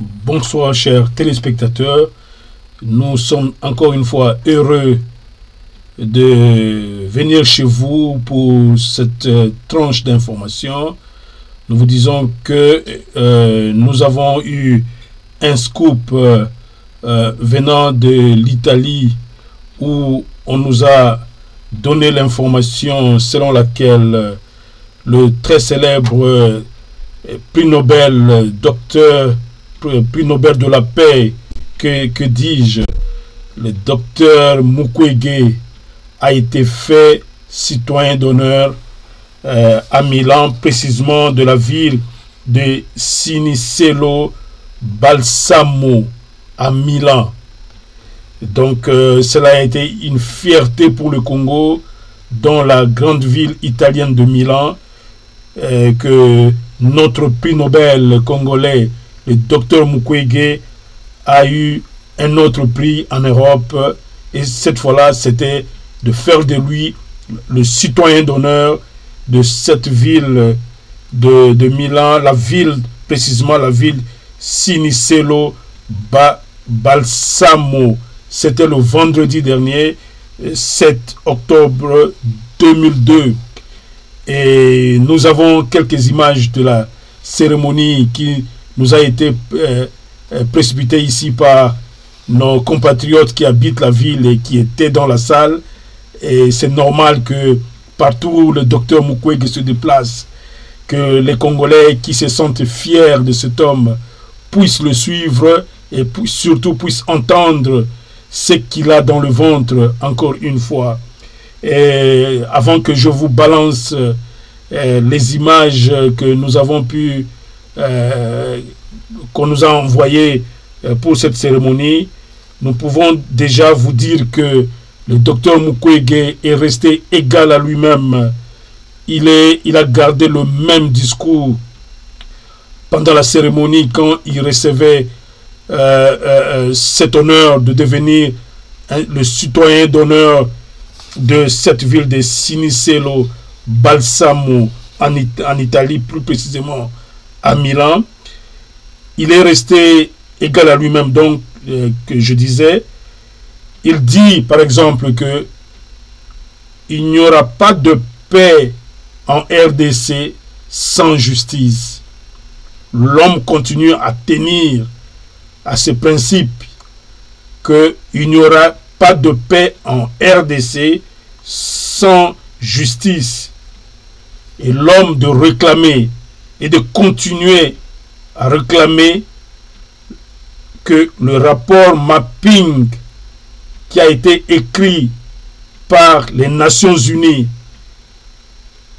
Bonsoir chers téléspectateurs, nous sommes encore une fois heureux de venir chez vous pour cette tranche d'information. Nous vous disons que nous avons eu un scoop venant de l'Italie où on nous a donné l'information selon laquelle le très célèbre prix Nobel, prix Nobel de la paix, que dis-je, le docteur Mukwege a été fait citoyen d'honneur à Milan, précisément de la ville de Cinisello Balsamo à Milan. Donc cela a été une fierté pour le Congo, dans la grande ville italienne de Milan, que notre prix Nobel congolais, le docteur Mukwege, a eu un autre prix en Europe, et cette fois-là c'était de faire de lui le citoyen d'honneur de cette ville de Milan, précisément la ville Cinisello Balsamo. C'était le vendredi dernier, 7 octobre 2002. Et nous avons quelques images de la cérémonie qui nous a été précipitée ici par nos compatriotes qui habitent la ville et qui étaient dans la salle. Et c'est normal que partout où le docteur Mukwege se déplace, que les Congolais qui se sentent fiers de cet homme puissent le suivre et surtout puissent entendre ce qu'il a dans le ventre, encore une fois. Et avant que je vous balance les images que nous avons pu, qu'on nous a envoyées pour cette cérémonie, nous pouvons déjà vous dire que le docteur Mukwege est resté égal à lui-même. Il a gardé le même discours pendant la cérémonie quand il recevait cet honneur de devenir le citoyen d'honneur de cette ville de Cinisello Balsamo en Italie, plus précisément à Milan. Il est resté égal à lui-même, donc que je disais. Il dit par exemple que il n'y aura pas de paix en RDC sans justice. L'homme continue à tenir à ce principe qu'il n'y aura pas de paix en RDC sans justice. Et l'homme de réclamer et de continuer à réclamer que le rapport mapping qui a été écrit par les Nations Unies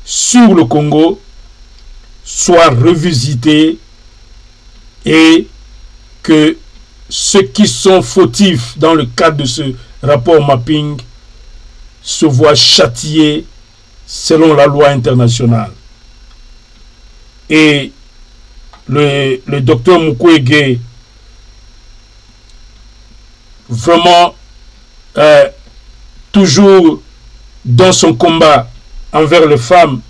sur le Congo soit revisité et que ceux qui sont fautifs dans le cadre de ce rapport mapping se voient châtiés selon la loi internationale. Et le docteur Mukwege, vraiment toujours dans son combat envers les femmes,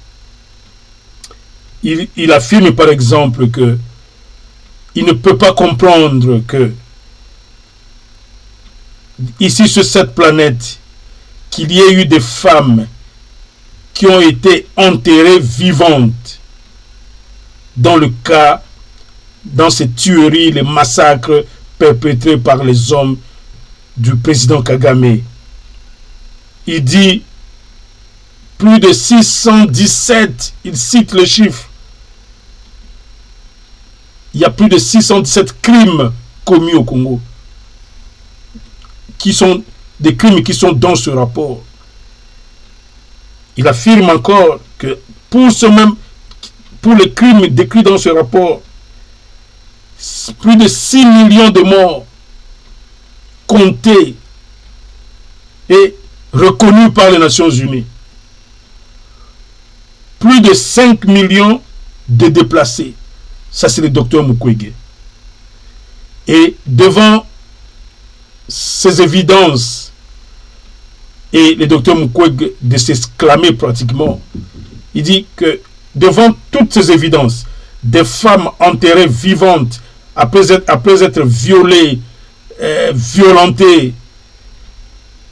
il affirme par exemple que il ne peut pas comprendre que ici sur cette planète qu'il y ait eu des femmes qui ont été enterrées vivantes dans ces tueries, les massacres perpétrés par les hommes du président Kagame. Il dit plus de 617, il cite le chiffre. Il y a plus de 617 crimes commis au Congo, qui sont des crimes qui sont dans ce rapport. Il affirme encore que pour les crimes décrits dans ce rapport, plus de 6 millions de morts comptés et reconnus par les Nations Unies. Plus de 5 millions de déplacés. Ça, c'est le docteur Mukwege. Et devant ces évidences, et le docteur Mukwege de s'exclamer pratiquement, il dit que devant toutes ces évidences, des femmes enterrées vivantes après être violé, violenté,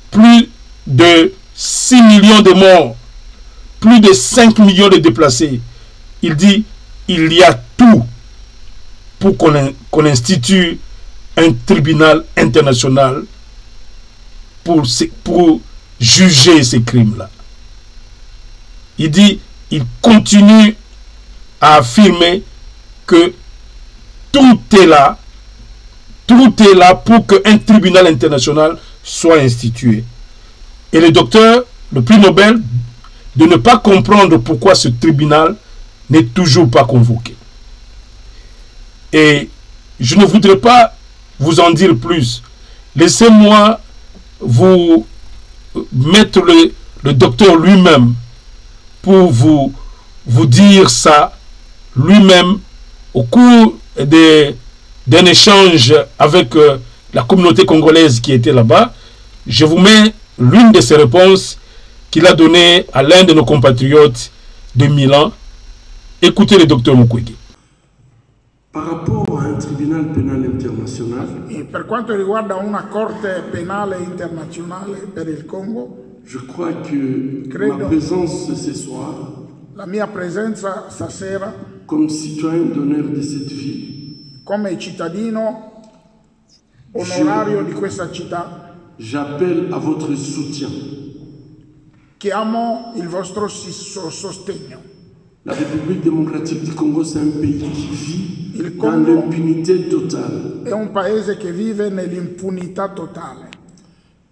plus de 6 millions de morts, plus de 5 millions de déplacés. Il dit, il y a tout pour qu'on institue un tribunal international pour juger ces crimes-là. Il dit, il continue à affirmer que tout est là pour qu'un tribunal international soit institué. Et le docteur, le prix Nobel, de ne pas comprendre pourquoi ce tribunal n'est toujours pas convoqué. Et je ne voudrais pas vous en dire plus. Laissez-moi vous mettre le docteur lui-même pour vous dire ça lui-même au cours d'un échange avec la communauté congolaise qui était là-bas. Je vous mets l'une de ses réponses qu'il a donnée à l'un de nos compatriotes de Milan. Écoutez le docteur Mukwege. Par rapport à un tribunal pénal international, per quanto riguarda una corte penale internazionale per il Congo, je crois que ma présence ce soir, la mia presenza stasera, comme citoyen d'honneur de cette ville, come cittadino onorario di questa città, j'appelle à votre soutien. Chiamo il vostro sostegno. La République démocratique du Congo, c'est un pays qui vit dans l'impunité totale. È un paese che vive nell'impunità totale.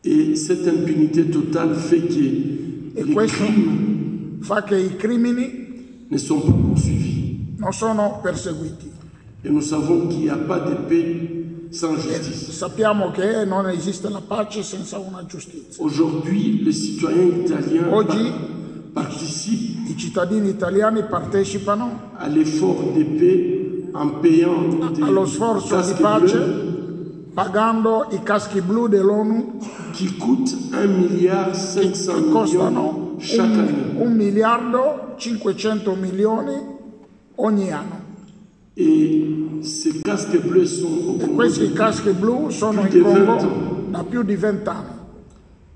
Et cette impunité totale fait que les crimes fa che i crimini ne sont pas poursuivis. Non sono perseguiti. Et nous savons qu'il n'y a pas de paix sans justice. Sappiamo che non esiste la pace senza una giustizia. Aujourd'hui, les citoyens italiens participent. I cittadini italiani partecipano all'effort di paix en payant allo sforzo di pace pagando i caschi blu dell'ONU che coûtent 1,5 miliardi chaque année. 1 miliardo 500 milioni ogni anno. E ces casques bleus sont e questi caschi blu sono in Congo da più di 20 anni.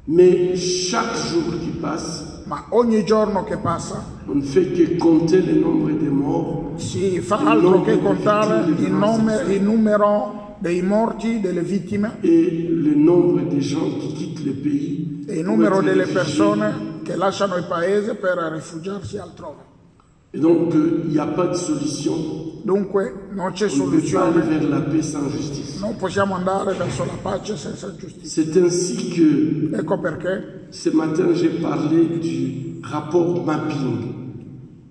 Mais chaque jour qui passe, ma ogni giorno che passa, on ne fait que compter le nombre de morts, si fa altro che contare il numero dei morti, delle vittime, et le nombre de gens qui quittent le pays, e il numero delle persone che lasciano il paese per rifugiarsi altrove. Et donc, il n'y a pas de solution. Dunque, non c'è soluzione. On ne peut pas aller vers la paix sans justice. Non possiamo andare verso la pace senza giustizia. C'est ainsi que, ecco perché, ce matin, j'ai parlé du rapport mapping.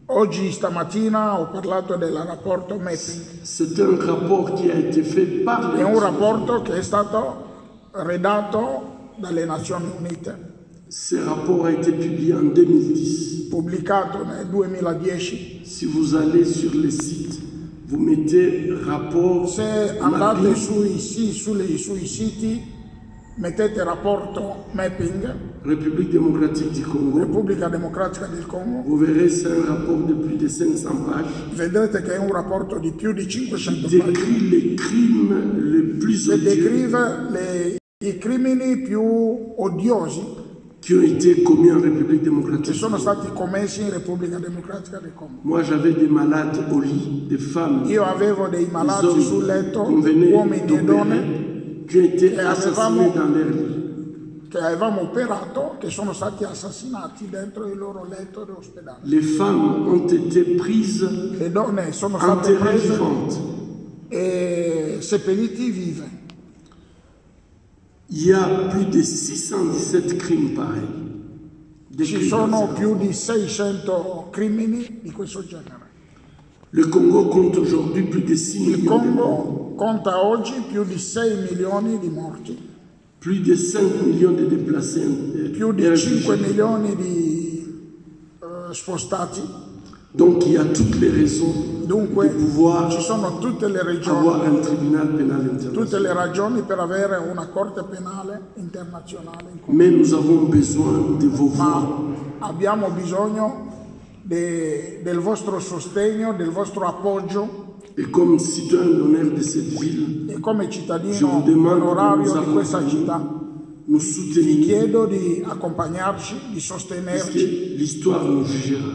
Oggi, stamattina, ho parlato del rapporto mapping. C'est un rapport qui a été fait par les È un rapporto che è stato redatto dalle Nazioni Unite. Ce rapport a été publié en 2010. Pubblicato nel 2010. Si vous allez sur le site, vous mettez rapport. Se andate sui siti, mettete rapporto mapping. République démocratique du Congo. Repubblica Democratica del Congo. Vous verrez, c'est un rapport de plus de 500 pages. Vedrete che è un rapporto di più di 500 pagine. Décrit les crimes les plus odieux. Descrive i crimini più odiosi qui ont été commis en République démocratique. Che sono stati commessi in Repubblica Democratica del Congo. Moi, j'avais des malades au lit, des femmes. Io avevo dei malati sul letto, uomini e donne, qui ont été assassinés dans leur lit. Che avevamo operato, che sono stati assassinati dentro il loro letto d'ospedale. Les femmes ont été prises. Le donne sono state prese e seppelliti vive. Il y a plus de 617 crimes pareils. Ci sono più di 600 crimini di questo genere. Le Congo compte aujourd'hui plus de 6 millions de morts. Il Congo conta oggi più di 6 milioni di morti. Plus de 5 millions de déplacés. Più di 5 milioni di spostati. Donc il y a toutes les raisons Dunque, de pouvoir ci sono tutte le ragioni, avoir un tribunal pénal international. Tutte le ragioni per avere una corte penale internazionale. Mais nous avons besoin de vos voix. Abbiamo bisogno del vostro sostegno, del vostro appoggio. Et comme citoyen d'honneur de cette ville, e come je cittadino vous demande de onorario nous di questa accompagner, città nous vi soutenir, chiedo di accompagnarci, di parce que sostenerci, l'histoire nous jugera.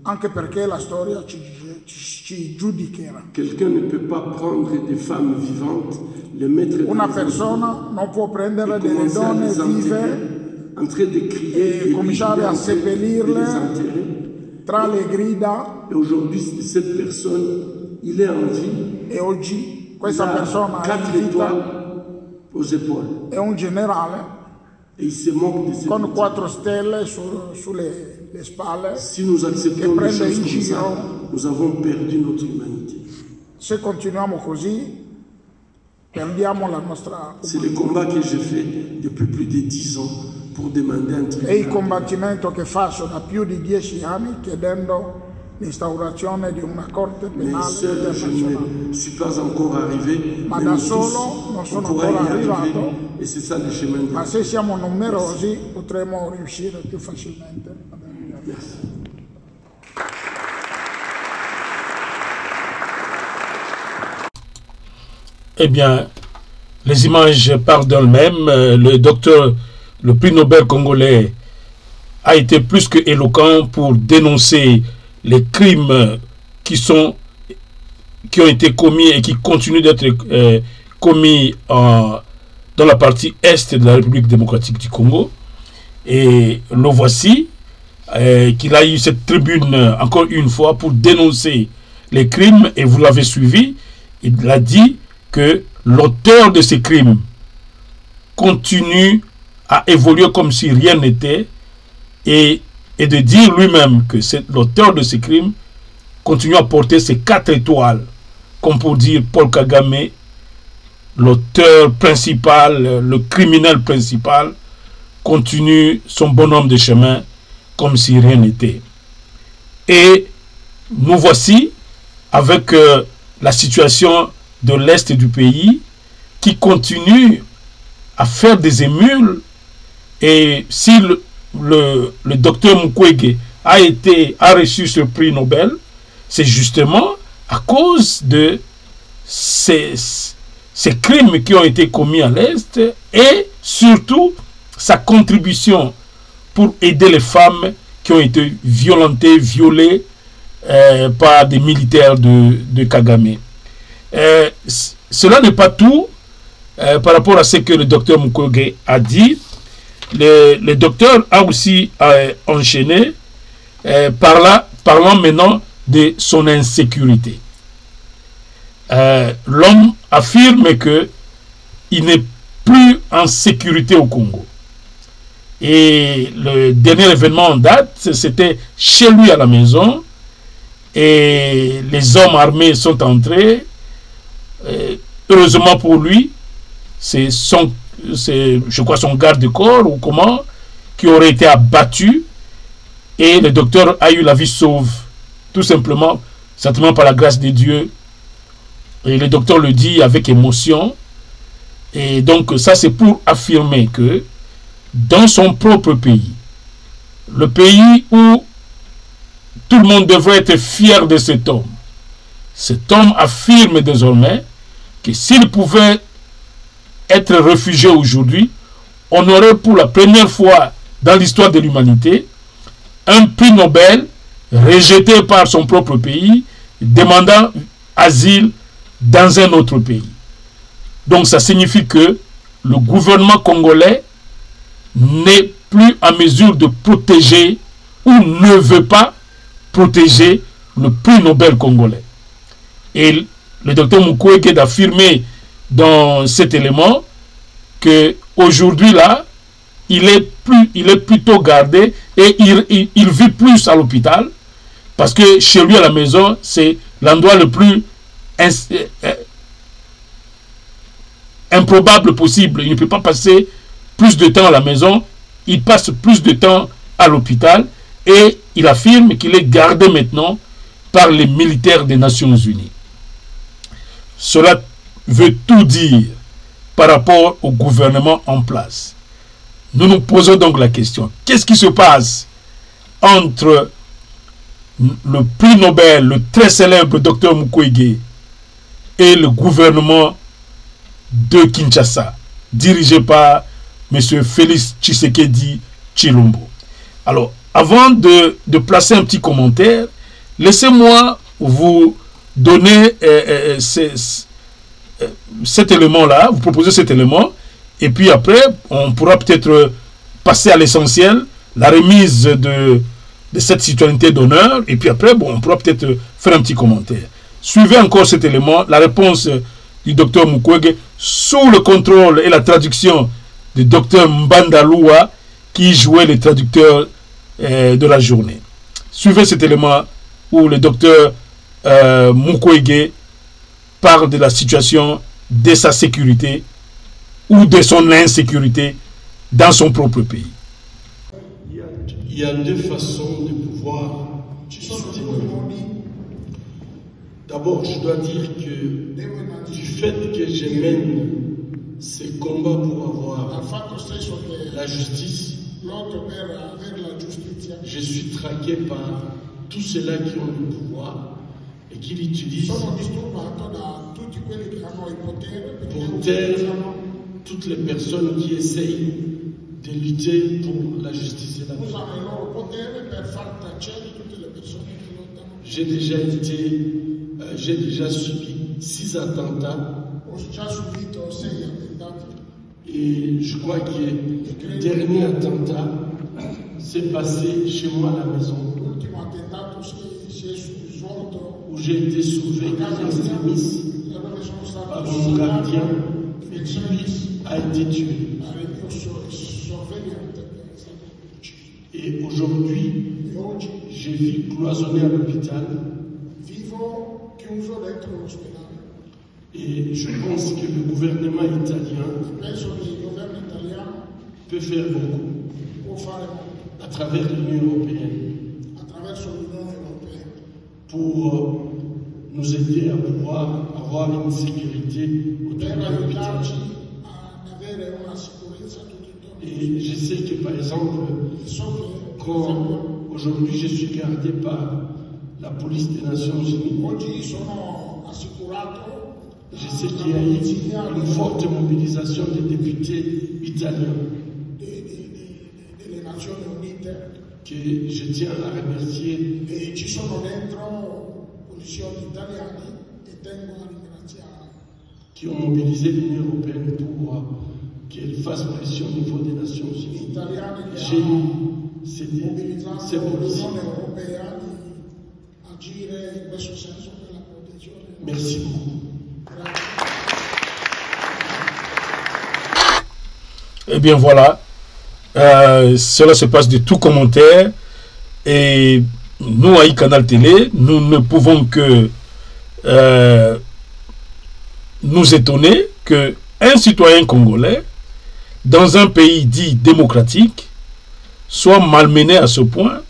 anche perché la storia ci giudicherà. Quelqu'un ne peut pas prendre des femmes vivantes, les mettre dans Una les persona non può prendere et delle commencer à donne les vive enterrer, en train de crier e cominciare a de seppellirle les enterrer. tra le grida, Et aujourd'hui, cette personne, il est en vie. e oggi Il questa a persona è 4 in vita, étoiles aux épaules. è un generale Et il se moque de cette con personne. 4 stelle sulle le spalle. Si nous acceptons Che les prende choses in comme giro. ça, nous avons perdu notre humanité. Se continuiamo così, perdiamo la nostra C'est le combat que j'ai fait depuis plus de 10 ans pour demander un È il tribunal. combattimento che faccio da più di 10 anni chiedendo l'instaurazione di una corte Mais penale seul, je internazionale. ne suis pas encore arrivé. Ma Mais da nous solo tous, non on sono pourra y ancora arriver. arrivato, Et c'est ça le chemin de ma la se siamo numerosi potremo riuscire più facilmente ad arrivare. Merci. Eh bien, les images parlent d'elles-mêmes. Le docteur, le prix Nobel congolais, a été plus que éloquent pour dénoncer les crimes qui ont été commis et qui continuent d'être commis dans la partie est de la République démocratique du Congo. Et le voici, qu'il a eu cette tribune encore une fois pour dénoncer les crimes, et vous l'avez suivi, il a dit que l'auteur de ces crimes continue à évoluer comme si rien n'était, et de dire lui-même que l'auteur de ces crimes continue à porter ses 4 étoiles, comme pour dire Paul Kagame, l'auteur principal, le criminel principal, continue son bonhomme de chemin comme si rien n'était. Et nous voici avec la situation de l'Est du pays qui continue à faire des émules. Et si le docteur Mukwege a reçu ce prix Nobel, c'est justement à cause de ces crimes qui ont été commis à l'Est, et surtout sa contribution pour aider les femmes qui ont été violentées, violées par des militaires de Kagame. Cela n'est pas tout par rapport à ce que le docteur Mukwege a dit. Le docteur a aussi enchaîné parlant maintenant de son insécurité. L'homme affirme qu'il n'est plus en sécurité au Congo. Et le dernier événement en date, c'était chez lui à la maison, et les hommes armés sont entrés. Heureusement pour lui, c'est je crois son garde-corps ou comment, qui aurait été abattu, et le docteur a eu la vie sauve, tout simplement, certainement par la grâce de Dieu. Et le docteur le dit avec émotion. Et donc ça, c'est pour affirmer que dans son propre pays, le pays où tout le monde devrait être fier de cet homme affirme désormais que s'il pouvait être réfugié aujourd'hui, on aurait pour la première fois dans l'histoire de l'humanité un prix Nobel rejeté par son propre pays, demandant asile dans un autre pays. Donc ça signifie que le gouvernement congolais n'est plus en mesure de protéger ou ne veut pas protéger le prix Nobel congolais. Et le docteur Mukwege a affirmé dans cet élément que aujourd'hui là, il est plutôt gardé, et il vit plus à l'hôpital, parce que chez lui à la maison, c'est l'endroit le plus improbable possible. Il ne peut pas passer plus de temps à la maison, il passe plus de temps à l'hôpital, et il affirme qu'il est gardé maintenant par les militaires des Nations Unies. Cela veut tout dire par rapport au gouvernement en place. Nous nous posons donc la question, qu'est-ce qui se passe entre le prix Nobel, le très célèbre docteur Mukwege, et le gouvernement de Kinshasa, dirigé par M. Félix Tshisekedi Tshilombo. Alors, avant de placer un petit commentaire, laissez-moi vous donner cet élément-là, vous proposer cet élément, et puis après, on pourra peut-être passer à l'essentiel, la remise de cette citoyenneté d'honneur, et puis après, bon, on pourra peut-être faire un petit commentaire. Suivez encore cet élément, la réponse du docteur Mukwege, sous le contrôle et la traduction du docteur Mbandaloua, qui jouait les traducteurs de la journée. Suivez cet élément où le docteur Mukwege parle de la situation de sa sécurité ou de son insécurité dans son propre pays. Il y a deux façons de pouvoir discuter. D'abord, je dois dire que du fait que je mène ces combats pour avoir la justice, je suis traqué par tous ceux-là qui ont le pouvoir et qui l'utilisent pour taire toutes les personnes qui essayent de lutter pour la justice et la paix. J'ai déjà subi 6 attentats et je crois que le dernier attentat s'est passé chez moi à la maison où j'ai été sauvé en extrémiste par mon gardien qui lui a été tué. Et aujourd'hui, je vis cloisonné à l'hôpital. Et je pense que le gouvernement italien peut faire beaucoup à travers l'Union européenne pour nous aider à pouvoir avoir une sécurité autour de l'hôpital. Et je sais que par exemple, quand aujourd'hui je suis gardé par la police des Nations Unies, je sais qu'il y a eu une forte mobilisation des députés italiens que je tiens à remercier. Qui ont mobilisé l'Union européenne pour qu'elle fasse pression au niveau des Nations Unies. J'ai eu ces policiers. Merci beaucoup. Eh bien voilà, cela se passe de tout commentaire et nous à iCanal Télé, nous ne pouvons que nous étonner qu'un citoyen congolais dans un pays dit démocratique soit malmené à ce point.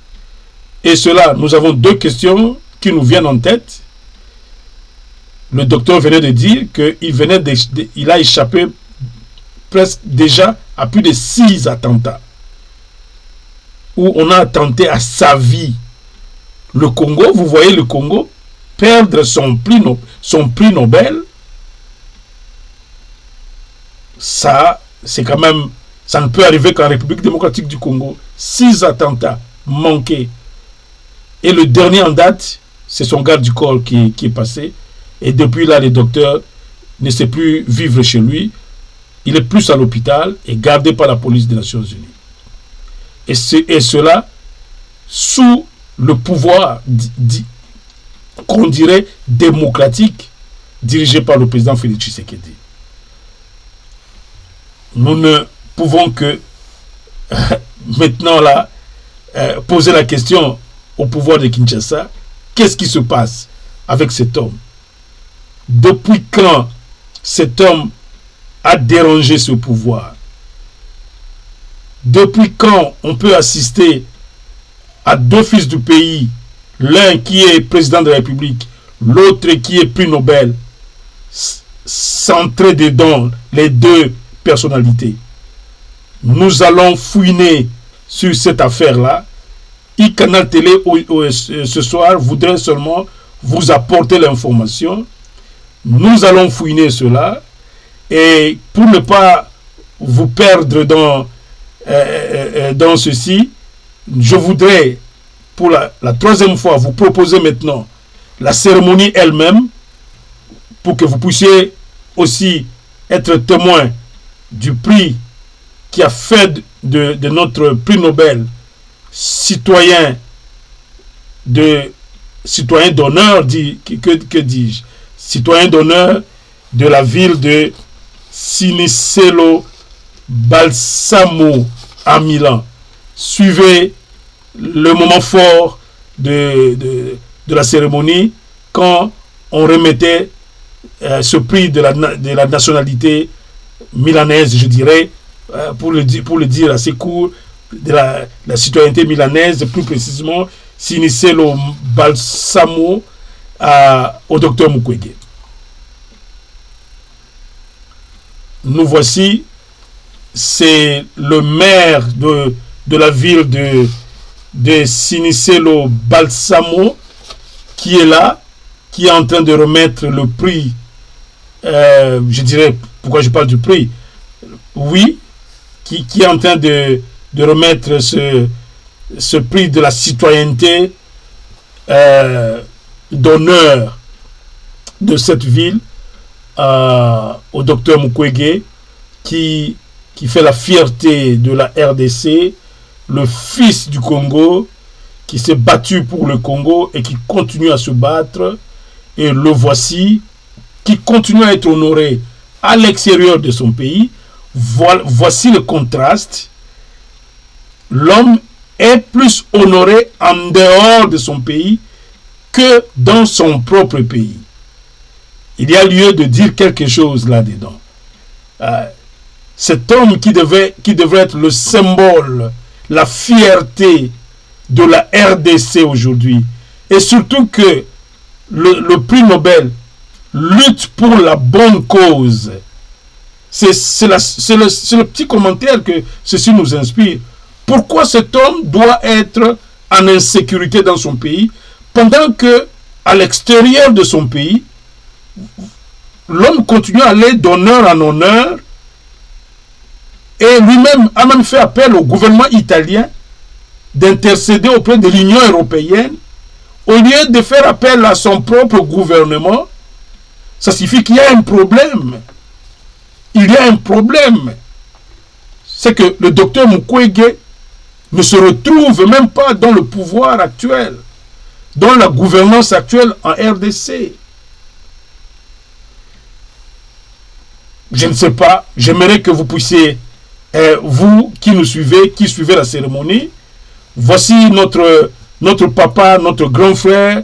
Et cela, nous avons deux questions qui nous viennent en tête. Le docteur venait de dire qu'il a échappé presque déjà à plus de 6 attentats où on a attenté à sa vie. Le Congo, vous voyez le Congo perdre son prix Nobel, ça, c'est quand même, ça ne peut arriver qu'en République démocratique du Congo. 6 attentats manqués. Et le dernier en date, c'est son garde du corps qui est passé. Et depuis là, le docteur ne sait plus vivre chez lui. Il est plus à l'hôpital et gardé par la police des Nations Unies. Et cela sous le pouvoir qu'on dirait démocratique dirigé par le président Félix Tshisekedi. Nous ne pouvons que maintenant là poser la question au pouvoir de Kinshasa, qu'est-ce qui se passe avec cet homme? Depuis quand cet homme a dérangé ce pouvoir? Depuis quand on peut assister à 2 fils du pays, l'un qui est président de la République, l'autre qui est prix Nobel, centrés dedans les 2 personnalités? Nous allons fouiner sur cette affaire-là. iCanal Télé ce soir voudrait seulement vous apporter l'information Nous allons fouiner cela. Et pour ne pas vous perdre dans ceci, je voudrais, pour la troisième fois, vous proposer maintenant la cérémonie elle-même, pour que vous puissiez aussi être témoin du prix qui a fait de notre prix Nobel citoyen d'honneur, que dis-je, citoyen d'honneur de la ville de Cinisello Balsamo à Milan. Suivez le moment fort de la cérémonie quand on remettait ce prix de la nationalité milanaise, je dirais, pour le dire assez court, de la citoyenneté milanaise, plus précisément Cinisello Balsamo au docteur Mukwege. Nous voici, c'est le maire de la ville de Cinisello Balsamo qui est là, qui est en train de remettre le prix, je dirais, pourquoi je parle du prix? Oui, qui est en train de remettre ce prix de la citoyenneté d'honneur de cette ville au docteur Mukwege, qui fait la fierté de la RDC, le fils du Congo, qui s'est battu pour le Congo et qui continue à se battre. Et le voici, qui continue à être honoré à l'extérieur de son pays. Voici le contraste. L'homme est plus honoré en dehors de son pays que dans son propre pays. Il y a lieu de dire quelque chose là-dedans. Cet homme qui devrait être le symbole, la fierté de la RDC aujourd'hui, et surtout que le prix Nobel lutte pour la bonne cause. C'est le petit commentaire que ceci nous inspire. Pourquoi cet homme doit être en insécurité dans son pays, pendant que à l'extérieur de son pays, l'homme continue à aller d'honneur en honneur, et lui-même a même fait appel au gouvernement italien d'intercéder auprès de l'Union européenne, au lieu de faire appel à son propre gouvernement. Ça signifie qu'il y a un problème. Il y a un problème. C'est que le docteur Mukwege ne se retrouve même pas dans le pouvoir actuel, dans la gouvernance actuelle en RDC. Je ne sais pas, j'aimerais que vous puissiez, vous qui nous suivez, qui suivez la cérémonie, voici notre papa, notre grand frère,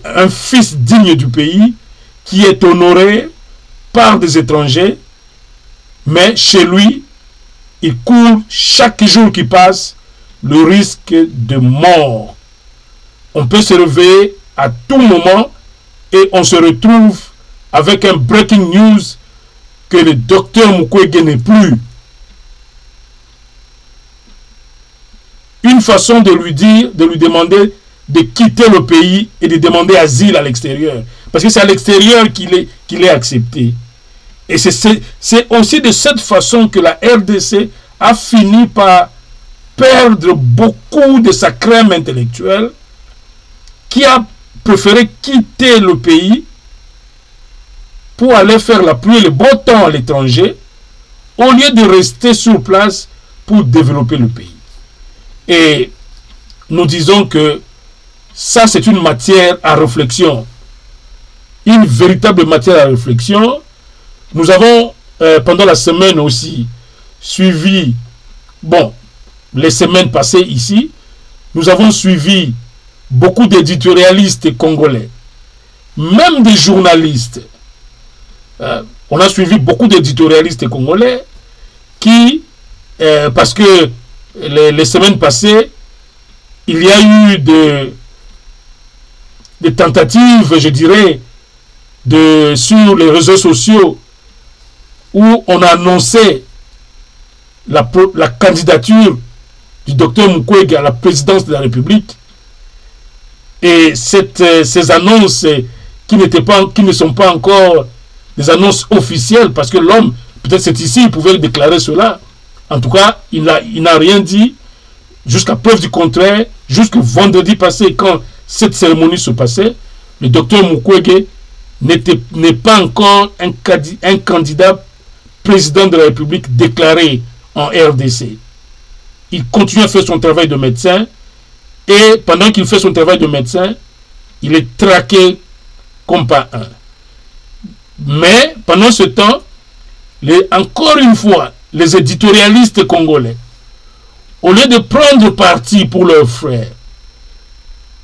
un fils digne du pays, qui est honoré par des étrangers, mais chez lui, il court chaque jour qui passe le risque de mort. On peut se réveiller à tout moment et on se retrouve avec un breaking news que le docteur Mukwege n'est plus. Une façon de lui dire, de lui demander de quitter le pays et de demander asile à l'extérieur. Parce que c'est à l'extérieur qu'il est accepté. Et c'est aussi de cette façon que la RDC a fini par perdre beaucoup de sa crème intellectuelle, qui a préféré quitter le pays pour aller faire la pluie et le beau temps à l'étranger, au lieu de rester sur place pour développer le pays. Et nous disons que ça, c'est une matière à réflexion. Une véritable matière à réflexion. Nous avons, pendant la semaine aussi, suivi, bon, les semaines passées ici, nous avons suivi beaucoup d'éditorialistes congolais, même des journalistes. On a suivi beaucoup d'éditorialistes congolais qui, parce que les semaines passées, il y a eu des tentatives, je dirais, sur les réseaux sociaux où on a annoncé la candidature du docteur Mukwege à la présidence de la République. Et ces annonces qui ne sont pas encore des annonces officielles, parce que l'homme, peut-être c'est ici, il pouvait déclarer cela. En tout cas, il n'a rien dit, jusqu'à preuve du contraire, jusqu'au vendredi passé, quand cette cérémonie se passait, le docteur Mukwege n'est pas encore un candidat président de la République déclaré en RDC. Il continue à faire son travail de médecin, et pendant qu'il fait son travail de médecin, il est traqué comme pas un. Mais pendant ce temps, encore une fois, les éditorialistes congolais, au lieu de prendre parti pour leurs frères,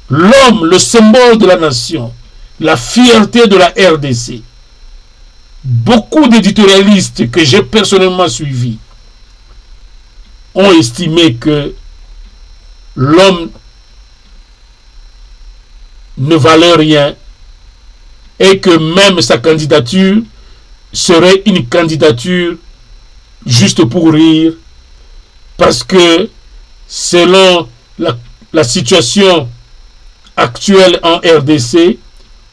l'homme, le symbole de la nation, la fierté de la RDC, beaucoup d'éditorialistes que j'ai personnellement suivis ont estimé que l'homme ne valait rien et que même sa candidature serait une candidature juste pour rire, parce que selon la situation actuelle en RDC,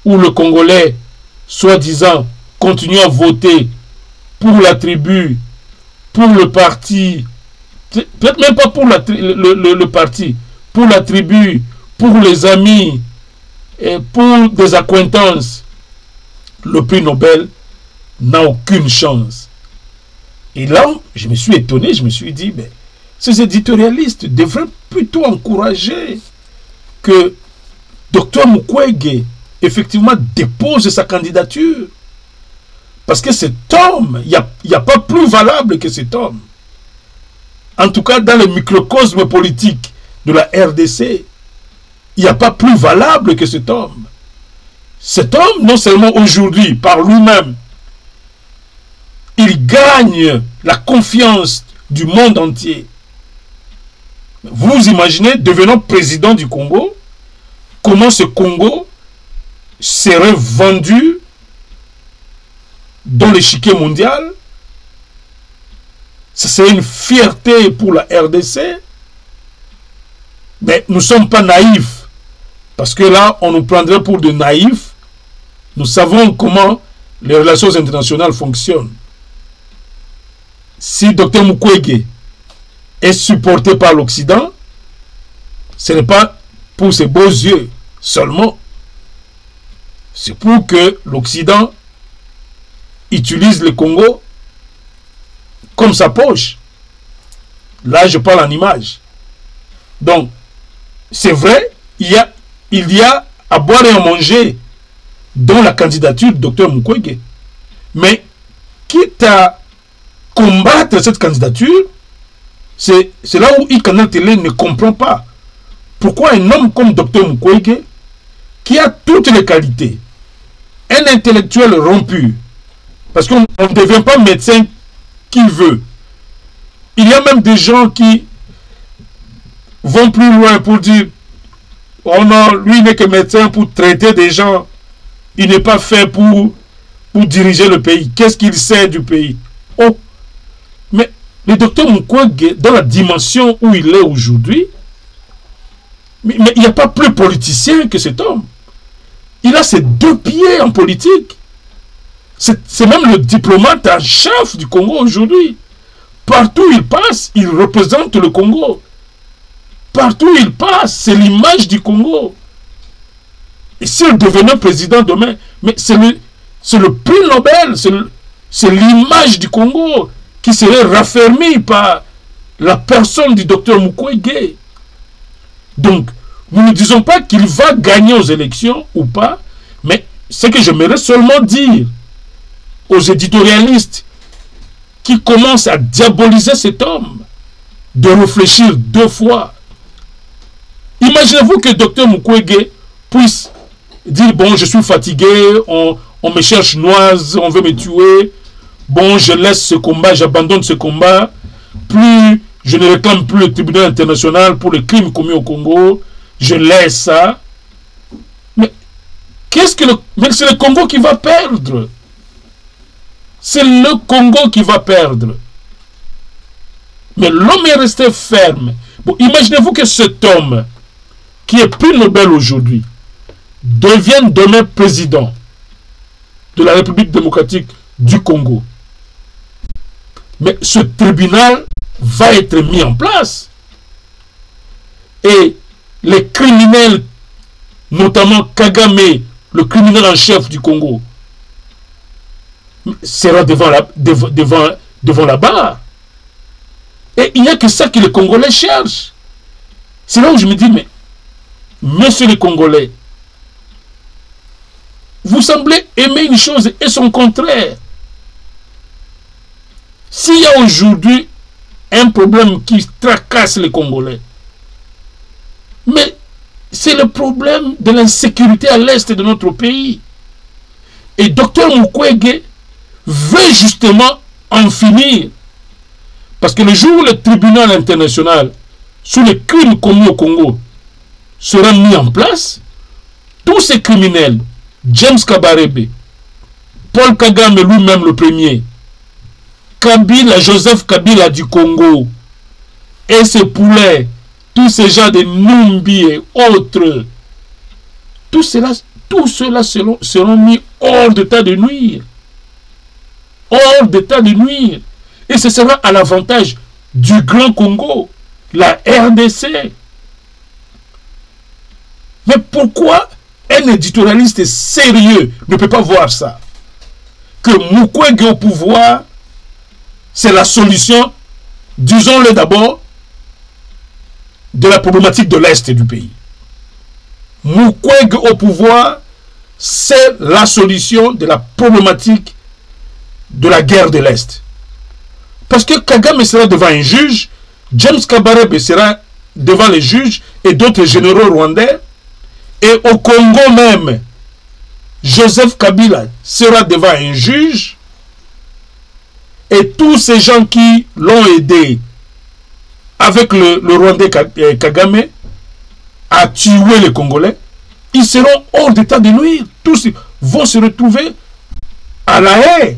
où le Congolais, soi-disant, continue à voter pour la tribu, pour le parti, peut-être même pas pour le parti, pour la tribu, pour les amis, et pour des accointances, le prix Nobel n'a aucune chance. Et là, je me suis étonné, je me suis dit, mais ces éditorialistes devraient plutôt encourager que Dr Mukwege effectivement dépose sa candidature. Parce que cet homme, il n'y a pas plus valable que cet homme. En tout cas, dans le microcosme politique de la RDC, il n'y a pas plus valable que cet homme. Cet homme, non seulement aujourd'hui, par lui-même, il gagne la confiance du monde entier. Vous imaginez, devenant président du Congo, comment ce Congo serait vendu dans l'échiquier mondial? Ça serait une fierté pour la RDC. Mais nous ne sommes pas naïfs. Parce que là, on nous prendrait pour de naïfs. Nous savons comment les relations internationales fonctionnent. Si Dr Mukwege est supporté par l'Occident, ce n'est pas pour ses beaux yeux seulement. C'est pour que l'Occident utilise le Congo comme sa poche. Là, je parle en image. Donc, c'est vrai, il y a à boire et à manger dans la candidature du Dr Mukwege. Mais, quitte à combattre cette candidature, c'est là où Icanal Télé ne comprend pas. Pourquoi un homme comme Dr Mukwege, qui a toutes les qualités, un intellectuel rompu, parce qu'on ne devient pas médecin qui veut. Il y a même des gens qui vont plus loin pour dire, oh non, lui n'est que médecin pour traiter des gens. Il n'est pas fait pour diriger le pays. Qu'est-ce qu'il sait du pays? Oh, mais le docteur Mukwege, dans la dimension où il est aujourd'hui, mais il n'y a pas plus politicien que cet homme. Il a ses deux pieds en politique. C'est même le diplomate en chef du Congo aujourd'hui. Partout où il passe, il représente le Congo. Partout où il passe, c'est l'image du Congo. Et s'il devenait président demain, mais c'est le prix Nobel, c'est l'image du Congo qui serait raffermie par la personne du docteur Mukwege. Donc, nous ne disons pas qu'il va gagner aux élections ou pas, mais ce que j'aimerais seulement dire aux éditorialistes qui commencent à diaboliser cet homme, de réfléchir deux fois. Imaginez-vous que Dr Mukwege puisse dire, bon, je suis fatigué, on me cherche noise, on veut me tuer, bon, je laisse ce combat, j'abandonne ce combat, plus je ne réclame plus le tribunal international pour les crimes commis au Congo, je laisse ça. Mais mais c'est le Congo qui va perdre. C'est le Congo qui va perdre. Mais l'homme est resté ferme. Bon, imaginez-vous que cet homme, qui est prix Nobel aujourd'hui, devienne demain président. de la République démocratique du Congo. Mais ce tribunal va être mis en place. Et les criminels, notamment Kagame, le criminel en chef du Congo, sera devant la barre. Et il n'y a que ça que les Congolais cherchent. C'est là où je me dis, mais, messieurs les Congolais, vous semblez aimer une chose et son contraire. S'il y a aujourd'hui un problème qui tracasse les Congolais, mais c'est le problème de l'insécurité à l'est de notre pays. Et Dr Mukwege veut justement en finir. Parce que le jour où le tribunal international sur les crimes commis au Congo sera mis en place, tous ces criminels, James Kabarebe, Paul Kagame lui-même le premier, Kabila, Joseph Kabila du Congo, et ses poulets, tous ces gens de Numbi et autres, tous ceux-là seront mis hors d'état de nuire. Hors d'état de nuire. Et ce sera à l'avantage du Grand Congo, la RDC. Mais pourquoi un éditorialiste sérieux ne peut pas voir ça? Que Mukwege au pouvoir, c'est la solution, disons-le d'abord, de la problématique de l'Est du pays. Mukwege au pouvoir, c'est la solution de la problématique de la guerre de l'Est. Parce que Kagame sera devant un juge, James Kabarebe sera devant les juges et d'autres généraux rwandais, et au Congo même, Joseph Kabila sera devant un juge, et tous ces gens qui l'ont aidé avec le Rwandais Kagame à tuer les Congolais, ils seront hors d'état de nuire. Tous vont se retrouver à La Haye,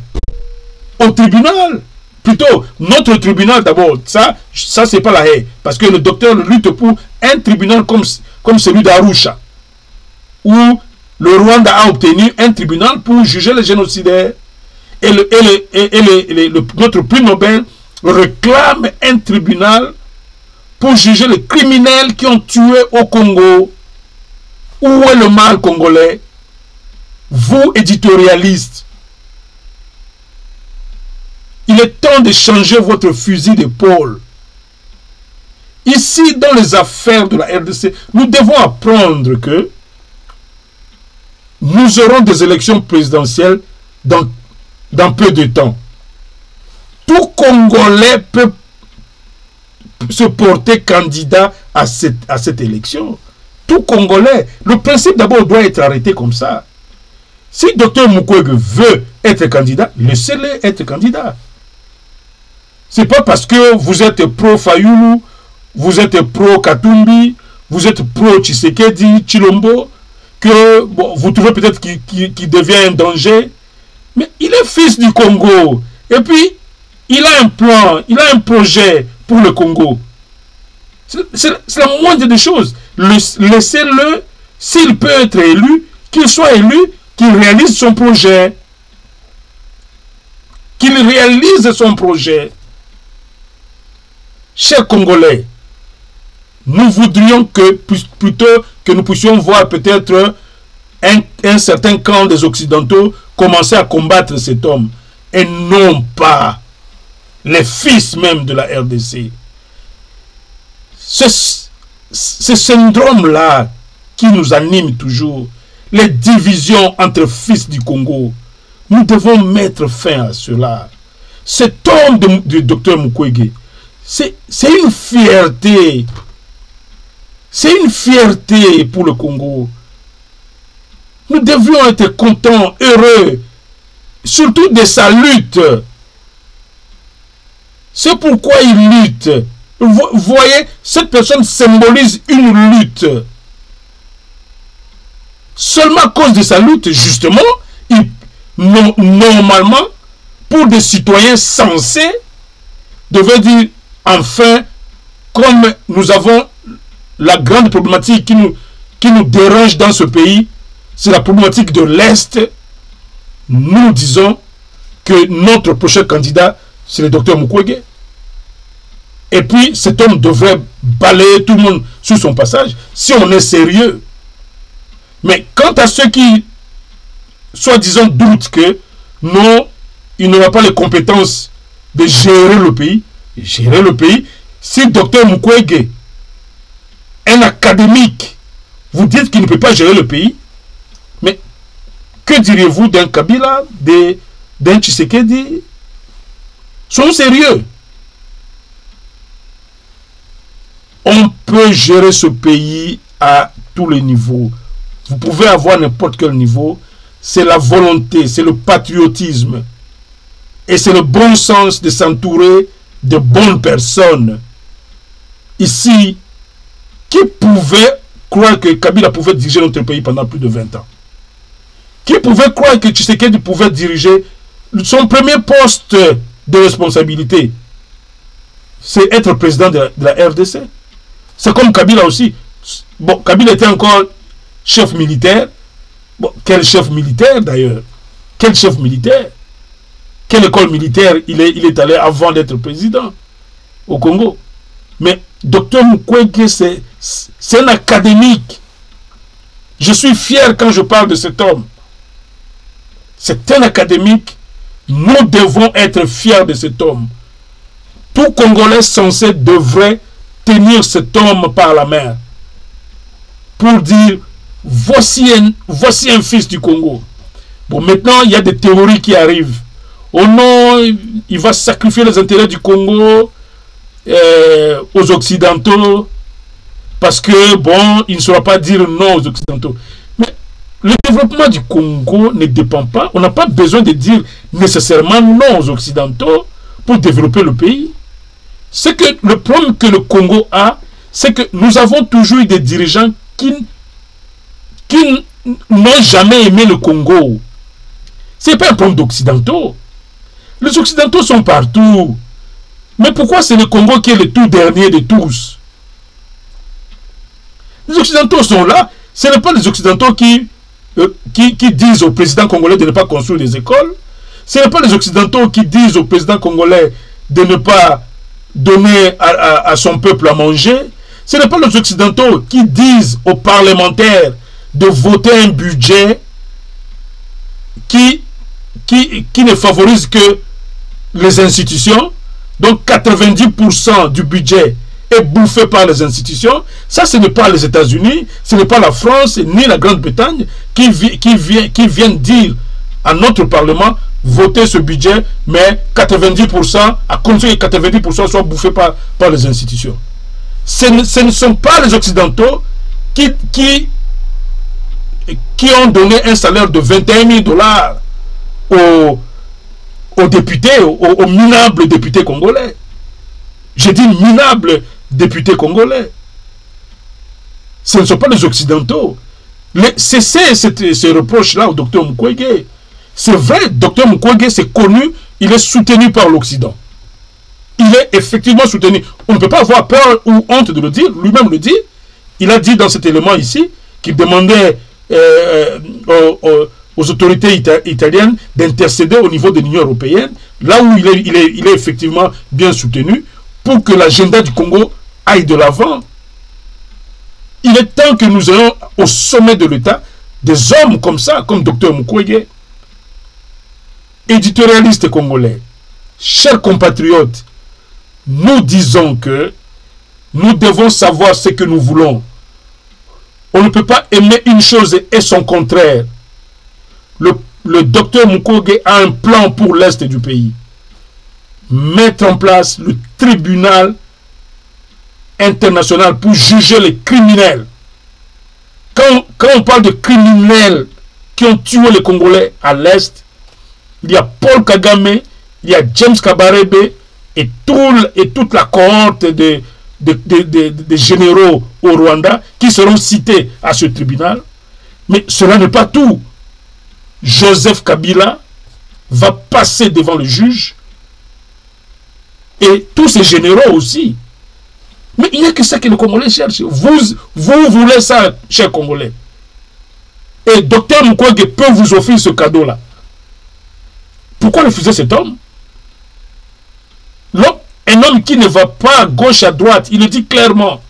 au tribunal. Plutôt, notre tribunal d'abord, ça c'est pas La Haye. Parce que le docteur lutte pour un tribunal comme celui d'Arusha, où le Rwanda a obtenu un tribunal pour juger les génocidaires. Et notre prix Nobel réclame un tribunal pour juger les criminels qui ont tué au Congo. Où est le mal congolais? Vous, éditorialistes, il est temps de changer votre fusil d'épaule. Ici, dans les affaires de la RDC, nous devons apprendre que nous aurons des élections présidentielles dans peu de temps. Tout Congolais peut se porter candidat à cette élection. Tout Congolais. Le principe d'abord doit être arrêté comme ça. Si Dr Mukwege veut être candidat, laissez-le être candidat. C'est pas parce que vous êtes pro-Fayoulou, vous êtes pro-Katumbi, vous êtes pro-Tshisekedi, Chilombo, que bon, vous trouvez peut-être qu'il devient un danger. Mais il est fils du Congo. Et puis, il a un plan, il a un projet pour le Congo. C'est la moindre des choses. Laissez-le, s'il peut être élu, qu'il soit élu, qu'il réalise son projet. Qu'il réalise son projet. Chers Congolais, nous voudrions que, plutôt que nous puissions voir peut-être un certain camp des Occidentaux commencer à combattre cet homme, et non pas les fils même de la RDC. Ce syndrome-là qui nous anime toujours, les divisions entre fils du Congo, nous devons mettre fin à cela. Cet homme de Dr Mukwege, c'est une fierté. C'est une fierté pour le Congo. Nous devions être contents, heureux, surtout de sa lutte. C'est pourquoi il lutte. Vous voyez, cette personne symbolise une lutte. Seulement à cause de sa lutte, justement, normalement, pour des citoyens sensés, devait dire, enfin, comme nous avons la grande problématique qui nous dérange dans ce pays, c'est la problématique de l'Est, nous disons que notre prochain candidat, c'est le docteur Mukwege. Et puis, cet homme devrait balayer tout le monde sur son passage, si on est sérieux. Mais quant à ceux qui, soi-disant, doutent que non, il n'aura pas les compétences de gérer le pays, si docteur Mukwege, un académique, vous dites qu'il ne peut pas gérer le pays, mais que diriez-vous d'un Kabila, d'un Tshisekedi? Soyons sérieux. On peut gérer ce pays à tous les niveaux. Vous pouvez avoir n'importe quel niveau. C'est la volonté, c'est le patriotisme. Et c'est le bon sens de s'entourer de bonnes personnes. Ici, qui pouvait croire que Kabila pouvait diriger notre pays pendant plus de 20 ans? Qui pouvait croire que Tshisekedi pouvait diriger son premier poste de responsabilité? C'est être président de la RDC. C'est comme Kabila aussi. Bon, Kabila était encore chef militaire. Bon, quel chef militaire d'ailleurs? Quel chef militaire? Quelle école militaire il est allé avant d'être président au Congo? Mais Dr Mukwege, c'est un académique. Je suis fier quand je parle de cet homme. C'est un académique. Nous devons être fiers de cet homme. Tout Congolais censé devrait tenir cet homme par la main pour dire voici un fils du Congo. Bon, maintenant il y a des théories qui arrivent. Oh non, il va sacrifier les intérêts du Congo aux Occidentaux parce que bon, il ne saura pas dire non aux Occidentaux. Mais le développement du Congo ne dépend pas. On n'a pas besoin de dire nécessairement non aux Occidentaux pour développer le pays. C'est que le problème que le Congo a, c'est que nous avons toujours eu des dirigeants qui n'ont jamais aimé le Congo. Ce n'est pas un problème d'Occidentaux. Les Occidentaux sont partout. Mais pourquoi c'est le Congo qui est le tout dernier de tous? Les Occidentaux sont là. Ce n'est pas les Occidentaux qui disent au président congolais de ne pas construire des écoles. Ce n'est pas les Occidentaux qui disent au président congolais de ne pas donner à son peuple à manger. Ce n'est pas les Occidentaux qui disent aux parlementaires de voter un budget qui ne favorise que les institutions. Donc 90% du budget est bouffé par les institutions. Ça, ce n'est pas les États-Unis, ce n'est pas la France, ni la Grande-Bretagne qui viennent dire à notre Parlement voter ce budget, mais 90%, à condition que 90% soient bouffés par les institutions. Ce ne sont pas les Occidentaux qui ont donné un salaire de 21 000 $ aux députés, aux minables députés congolais. J'ai dit minables députés congolais. Ce ne sont pas les Occidentaux. Cessez ce reproche-là au docteur Mukwege. C'est vrai, docteur Mukwege, c'est connu, il est soutenu par l'Occident. Il est effectivement soutenu. On ne peut pas avoir peur ou honte de le dire, lui-même le dit. Il a dit dans cet élément ici qu'il demandait aux autorités italiennes d'intercéder au niveau de l'Union européenne, là où il est effectivement bien soutenu, pour que l'agenda du Congo aille de l'avant. Il est temps que nous ayons au sommet de l'État des hommes comme ça, comme Dr Mukwege. Éditorialistes congolais, chers compatriotes, nous disons que nous devons savoir ce que nous voulons. On ne peut pas aimer une chose et son contraire. Le docteur Mukwege a un plan pour l'Est du pays. Mettre en place le tribunal international pour juger les criminels. Quand on parle de criminels qui ont tué les Congolais à l'Est, il y a Paul Kagame, il y a James Kabarebe et toute la cohorte de généraux au Rwanda qui seront cités à ce tribunal. Mais cela n'est pas tout. Joseph Kabila va passer devant le juge et tous ces généraux aussi. Mais il n'y a que ça que les Congolais cherchent. Vous voulez ça, chers Congolais. Et Dr Mukwege peut vous offrir ce cadeau-là. Pourquoi refuser cet homme? Un homme qui ne va pas à gauche, à droite, il le dit clairement.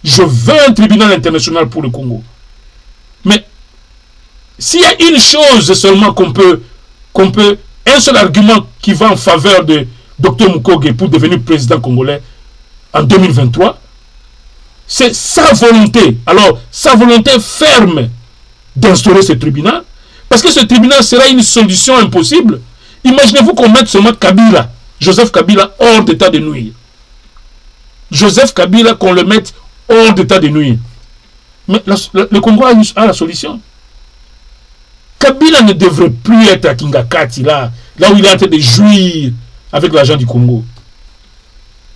Je veux un tribunal international pour le Congo. Mais s'il y a une chose seulement qu'on peut, un seul argument qui va en faveur de Dr Mukwege pour devenir président congolais en 2023, c'est sa volonté. Alors, sa volonté ferme d'instaurer ce tribunal, parce que ce tribunal sera une solution impossible. Imaginez-vous qu'on mette seulement Kabila, Joseph Kabila, hors d'état de nuire. Joseph Kabila, qu'on le mette hors d'état de nuire. Mais le Congo a la solution. Kabila ne devrait plus être à Kingakati, là où il est en train de jouir avec l'argent du Congo.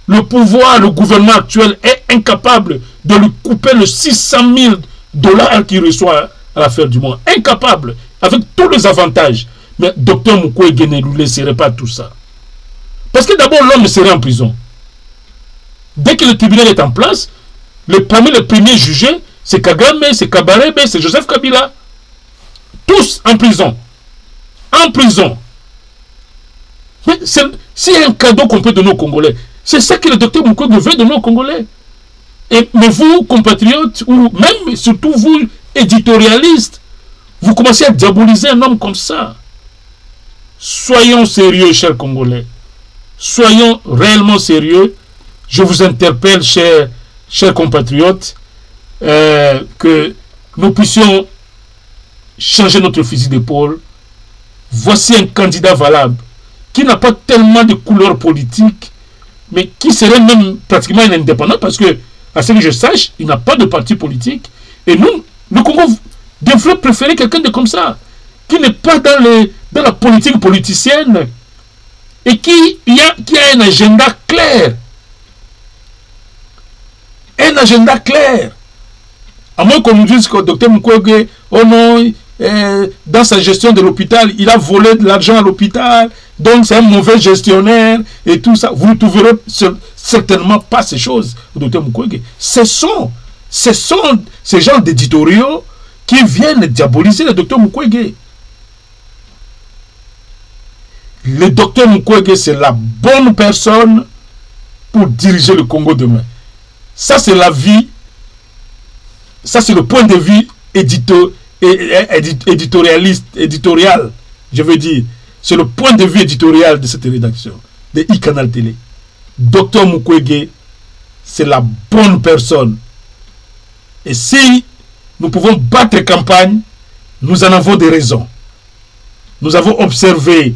Le pouvoir, le gouvernement actuel est incapable de lui couper le 600 000 $ qu'il reçoit à la fin du mois. Incapable, avec tous les avantages. Mais Dr Mukwege ne lui laisserait pas tout ça. Parce que d'abord, l'homme serait en prison. Dès que le tribunal est en place, parmi les premiers jugés, c'est Kagame, c'est Kabarebe, c'est Joseph Kabila. Tous en prison. En prison. Mais c'est un cadeau qu'on peut donner aux Congolais. C'est ça que le docteur Mukwege veut donner aux Congolais. Mais vous, compatriotes, ou même surtout vous, éditorialistes, vous commencez à diaboliser un homme comme ça. Soyons sérieux, chers Congolais. Soyons réellement sérieux. Je vous interpelle, chers compatriotes, que nous puissions changer notre fusil d'épaule. Voici un candidat valable qui n'a pas tellement de couleur politique, mais qui serait même pratiquement un indépendant, parce que, à ce que je sache, il n'a pas de parti politique. Et nous, le Congo devrait préférer quelqu'un de comme ça, qui n'est pas dans la politique politicienne, et qui a un agenda clair. Un agenda clair. À moins qu'on nous dise que le docteur Mukwege, oh non, dans sa gestion de l'hôpital, il a volé de l'argent à l'hôpital, donc c'est un mauvais gestionnaire et tout ça. Vous ne trouverez certainement pas ces choses, docteur Mukwege. Ce sont ces gens d'éditoriaux qui viennent diaboliser le docteur Mukwege. Le docteur Mukwege, c'est la bonne personne pour diriger le Congo demain. Ça, c'est la vie. Ça, c'est le point de vue éditorial, je veux dire. C'est le point de vue éditorial de cette rédaction, de iCanal Télé. Docteur Mukwege, c'est la bonne personne. Et si nous pouvons battre campagne, nous en avons des raisons. Nous avons observé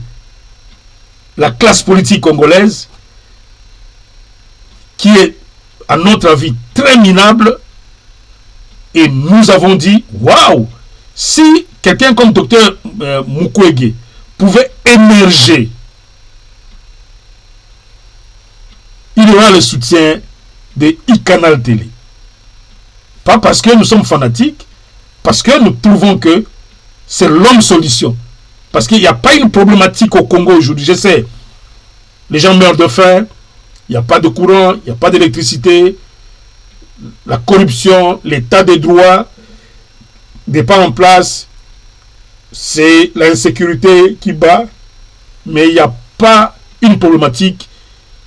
la classe politique congolaise, qui est, à notre avis, très minable. Et nous avons dit, waouh, si quelqu'un comme docteur Mukwege pouvait émerger, il aura le soutien de iCanal Télé. Pas parce que nous sommes fanatiques, parce que nous trouvons que c'est l'homme solution. Parce qu'il n'y a pas une problématique au Congo aujourd'hui. Je sais, les gens meurent de faim, il n'y a pas de courant, il n'y a pas d'électricité, la corruption, l'état des droits n'est pas en place, c'est l'insécurité qui bat, mais il n'y a pas une problématique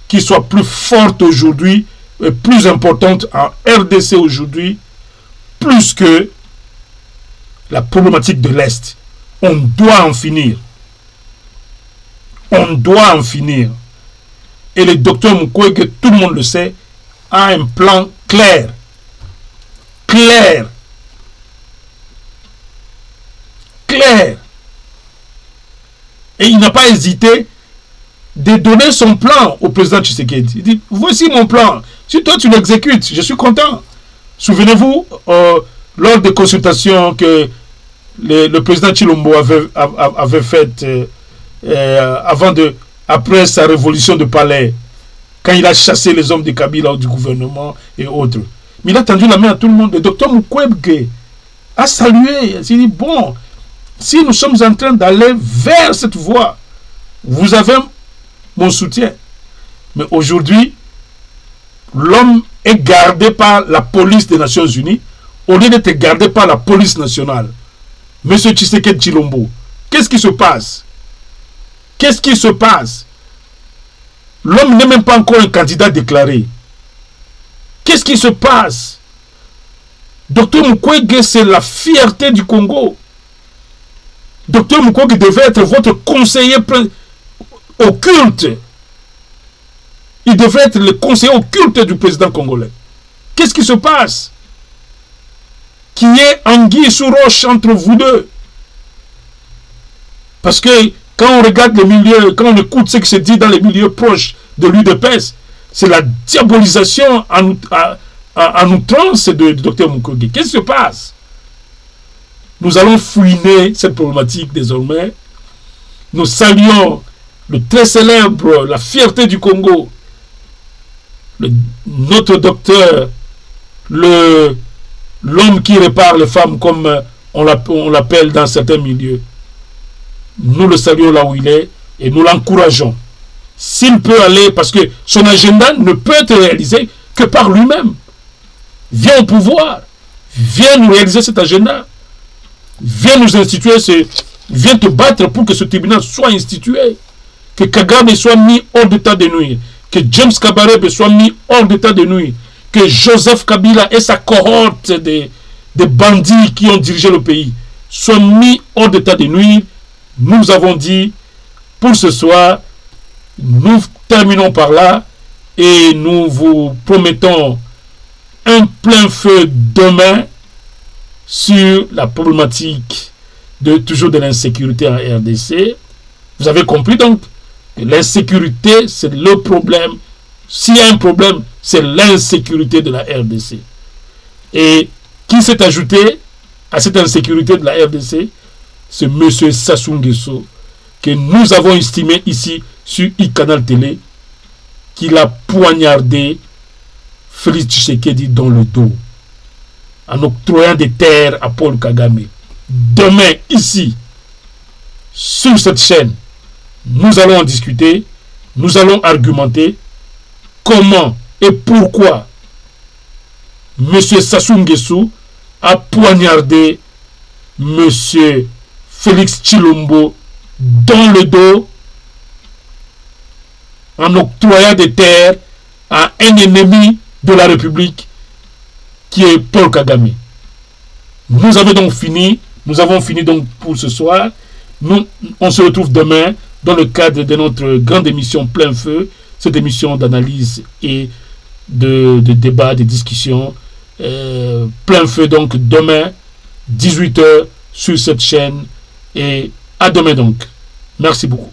qui soit plus forte aujourd'hui, et plus importante en RDC aujourd'hui, plus que la problématique de l'Est. On doit en finir. On doit en finir. Et le docteur Mukwege, tout le monde le sait, a un plan clair. Clair. Clair. Et il n'a pas hésité de donner son plan au président Tshisekedi. Il dit, voici mon plan. Si toi tu l'exécutes, je suis content. Souvenez-vous, lors des consultations que le président Chilombo avait faites après sa révolution de palais, quand il a chassé les hommes de Kabila du gouvernement et autres. Mais il a tendu la main à tout le monde. Le docteur Mukwege a salué. Il a dit, bon, si nous sommes en train d'aller vers cette voie, vous avez mon soutien. Mais aujourd'hui, l'homme est gardé par la police des Nations Unies au lieu d'être gardé par la police nationale. Monsieur Tshisekedi Tshilombo, qu'est-ce qui se passe? Qu'est-ce qui se passe? L'homme n'est même pas encore un candidat déclaré. Qu'est-ce qui se passe? Docteur Mukwege, c'est la fierté du Congo. Docteur Mukwege devait être votre conseiller occulte. Il devrait être le conseiller occulte du président congolais. Qu'est-ce qui se passe? Qui est anguille sous roche entre vous deux? Parce que quand on regarde les milieux, quand on écoute ce qui se dit dans les milieux proches de l'UDPS, c'est la diabolisation en outrance de Dr Mukwege. Qu'est-ce qui se passe? Nous allons fouiner cette problématique désormais. Nous saluons le très célèbre, la fierté du Congo, notre docteur, l'homme qui répare les femmes comme on l'appelle dans certains milieux. Nous le saluons là où il est et nous l'encourageons. S'il peut aller, parce que son agenda ne peut être réalisé que par lui-même. Viens au pouvoir, viens nous réaliser cet agenda, viens nous instituer, viens te battre pour que ce tribunal soit institué, que Kagame soit mis hors d'état de nuire, que James Kabarebe soit mis hors d'état de nuire, que Joseph Kabila et sa cohorte des bandits qui ont dirigé le pays soient mis hors d'état de nuire. Nous avons dit, pour ce soir, nous terminons par là et nous vous promettons un plein feu demain sur la problématique toujours de l'insécurité en RDC. Vous avez compris donc que l'insécurité, c'est le problème. S'il y a un problème, c'est l'insécurité de la RDC. Et qui s'est ajouté à cette insécurité de la RDC? C'est M. Sassou Nguesso, que nous avons estimé ici sur iCanal Télé, qu'il a poignardé Félix Tshisekedi dans le dos, en octroyant des terres à Paul Kagame. Demain, ici, sur cette chaîne, nous allons en discuter, nous allons argumenter comment et pourquoi M. Sassou Nguesso a poignardé M. Félix Tshilombo dans le dos en octroyant des terres à un ennemi de la République qui est Paul Kagame. Nous avons donc fini. Nous avons fini donc pour ce soir. On se retrouve demain dans le cadre de notre grande émission Plein Feu, cette émission d'analyse et de débat, de discussion. Plein Feu donc demain, 18 h sur cette chaîne. Et à demain donc. Merci beaucoup.